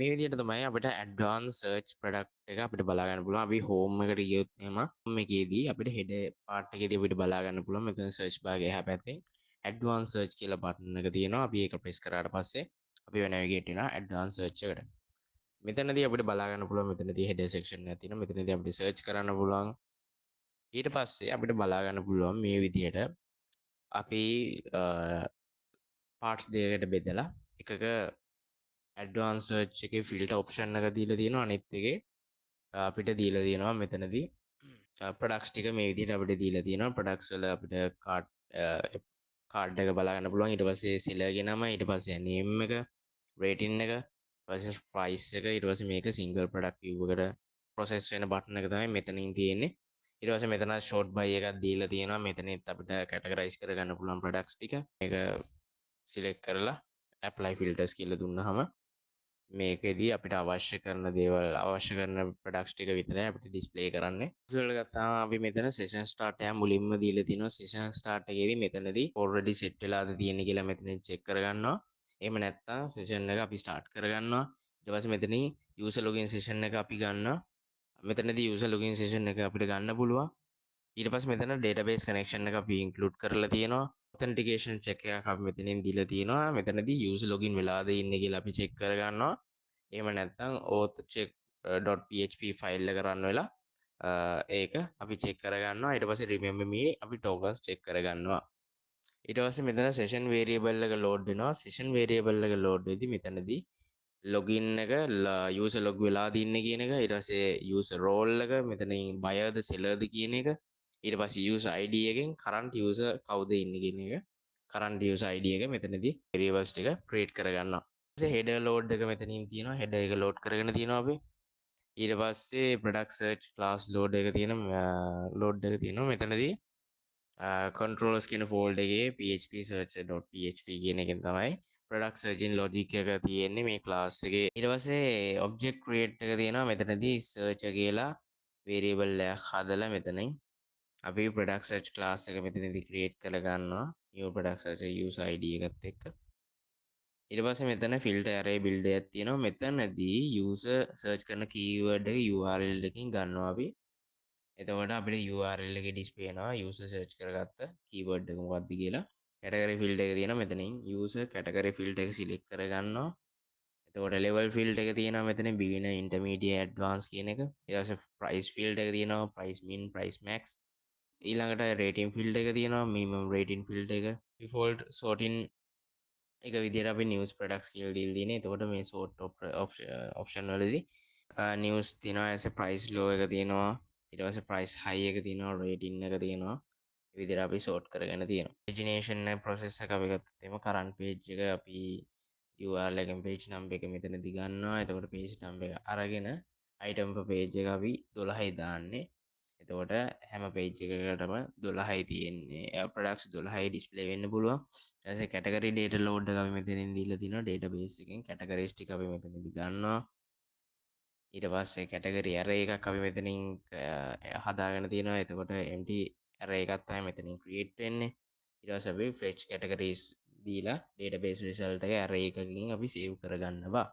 මේ විදිහට තමයි අපිට ඇඩ්වාන්ස් සර්ච් ප්‍රොඩක්ට් එක අපිට බලා ගන්න පුළුවන්. අපි හෝම් එකට ගියොත් එහෙම හෝම් එකේදී අපිට හෙඩර් පාර්ට් එකේදී අපිට බලා ගන්න පුළුවන්. මෙතන සර්ච් බාර් එක එහා පැත්තෙන් ඇඩ්වාන්ස් සර්ච් කියලා බටන් එක තියෙනවා. අපි ඒක ප්‍රෙස් කරාට පස්සේ අපි නැවිගේට් වෙනවා ඇඩ්වාන්ස් සර්ච් එකට. මෙතනදී අපිට බලා ගන්න පුළුවන් මෙතනදී හෙඩර් සෙක්ෂන් එකක් තියෙනවා. මෙතනදී අපිට සර්ච් කරන්න පුළුවන්. ඊට පස්සේ අපිට බලා ගන්න පුළුවන් මේ විදිහට අපි පාර්ට්ස් දෙකකට බෙදලා එකක ඇඩ්වාන්ස් සර්ච් එකේ ෆිල්ටර් ඔප්ෂන් එක දීලා තියෙනවා. අනිත් එකේ අපිට දීලා තියෙනවා මෙතනදී ප්‍රොඩක්ට්ස් ටික මේ විදිහට අපිට දීලා තියෙනවා. ප්‍රොඩක්ට්ස් වල අපිට කාඩ් එක බලා ගන්න පුළුවන්. ඊට පස්සේ සෙලර්ගේ නම, ඊට පස්සේ නේම් එක, රේටින් එක, ඊට පස්සේ ප්‍රයිස් එක, ඊට පස්සේ මේක සිංගල් ප්‍රොඩක්ට් view එකට ප්‍රොසෙස් වෙන බටන් එක තමයි මෙතනින් තියෙන්නේ. ඊට පස්සේ මෙතන ෂෝට් බයි එකක් දීලා තියෙනවා. මෙතනෙත් අපිට කැටගරයිස් කරගන්න පුළුවන් ප්‍රොඩක්ට්ස් ටික. මේක සිලෙක්ට් කරලා apply filters කියලා දුන්නාම මේකෙදී අපිට අවශ්‍ය කරන දේවල් අවශ්‍ය කරන ප්‍රොඩක්ට්ස් ටික විතරයි අපිට ඩිස්ප්ලේ කරන්නේ. විසුවල් ගත්තාම අපි මෙතන session start එක මුලින්ම දීලා තිනවා. session start එකේදී මෙතනදී already set වෙලාද තියෙන්නේ කියලා මෙතනින් check කරගන්නවා. එහෙම නැත්නම් session එක අපි start කරගන්නවා. ඊට පස්සේ මෙතනින් user login session එක අපි ගන්නවා. මෙතනදී user login session එක අපිට ගන්න පුළුවන්. ඊට පස්සේ මෙතන database connection එක අපි include කරලා තියෙනවා. authentication check එකක් අපි මෙතනින් දීලා තියෙනවා. මෙතනදී user login වෙලාද ඉන්නේ කියලා අපි check කරගන්නවා. එහෙම නැත්නම් authcheck.php ෆයිල් එක රන් වෙලා ඒක අපි check කරගන්නවා. ඊට පස්සේ remember me අපි tokens check කරගන්නවා. ඊට පස්සේ මෙතන session variable එක load වෙනවා. session variable එක load වෙද්දි මෙතනදී login එක user log වෙලාද ඉන්නේ කියන එක, ඊට පස්සේ user role එක, මෙතනින් buyer ද seller ද කියන එක, ඊට පස්සේ user id එකෙන් current user කවුද ඉන්නේ කියන එක, current user id එක මෙතනදී variables ටික create කරගන්නවා. ඊට පස්සේ header load එක මෙතනින් තියෙනවා. header එක load කරගෙන තියෙනවා අපි. ඊට පස්සේ product search class load එක තියෙනවා. මෙතනදී controllers කියන folder එකේ php search.php කියන එකෙන් තමයි product searching logic එක තියෙන්නේ මේ class එකේ. ඊට පස්සේ object create එක තියෙනවා. මෙතනදී search කියලා variable එකක් හදලා මෙතනින් අපි product search class එක මෙතනදී create කරගන්නවා. new product search user id එකත් එක්ක. ඊට පස්සේ මෙතන filter array builder එකක් තියෙනවා. මෙතනදී user search කරන keyword එක URL එකකින් ගන්නවා අපි. එතකොට අපිට URL එකේ display වෙනවා user search කරගත්ත keyword එක මොකක්ද කියලා. category field එක තියෙනවා. මෙතනින් user category field එක select කරගන්නවා. එතකොට level field එක තියෙනවා මෙතන beginner intermediate advanced කියන එක. ඊට පස්සේ price field එක තියෙනවා. price min price max. ඊළඟට rating field එක තියෙනවා. minimum rating field එක. default sorting එක විදිහට අපි news products කියලා දීලා තියෙන්නේ. එතකොට මේ sort option වලදී news තියෙනවා. ඊට පස්සේ price low එක තියෙනවා. ඊට පස්සේ price high එක තියෙනවා. rating එක තියෙනවා. මේ විදිහට අපි sort කරගෙන තියෙනවා. pagination process එක අපි ගත්තොත් එimhe current page එක අපි URL එකෙන් page number එක මෙතනදී ගන්නවා. එතකොට page number එක අරගෙන item per page එක අපි 12යි දාන්නේ. එතකොට හැම page එකකටම 12යි තියෙන්නේ. products 12යි display වෙන්න පුළුවන්. ඊට පස්සේ category data load එක අපි මෙතනින් දීලා තිනවා. database එකෙන් categories ටික අපි මෙතනදී ගන්නවා. ඊට පස්සේ category array එකක් අපි මෙතනින් හදාගෙන තියෙනවා. එතකොට empty array එකක් තමයි මෙතනින් create වෙන්නේ. ඊට පස්සේ අපි fetch categories දීලා database result එක array එකකින් අපි save කරගන්නවා.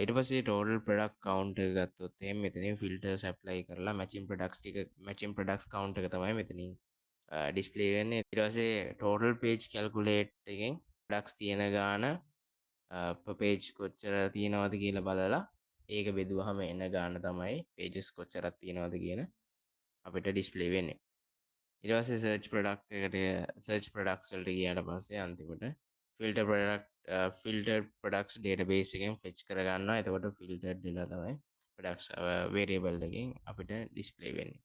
ඊට පස්සේ total product count එක ගත්තොත් එහෙනම් මෙතනින් filters apply කරලා matching products count එක තමයි මෙතනින් display වෙන්නේ. ඊට පස්සේ total page calculate එකෙන් products තියෙන ගාන per page කොච්චර තියෙනවද කියලා බලලා ඒක බෙදුවහම එන ගාන තමයි pages කොච්චරක් තියෙනවද කියන අපිට display වෙන්නේ. ඊට පස්සේ search products වලට ගියාට පස්සේ අන්තිමට filter products database එකෙන් fetch කරගන්නවා. එතකොට filtered වෙලා තමයි products variable එකෙන් අපිට display වෙන්නේ.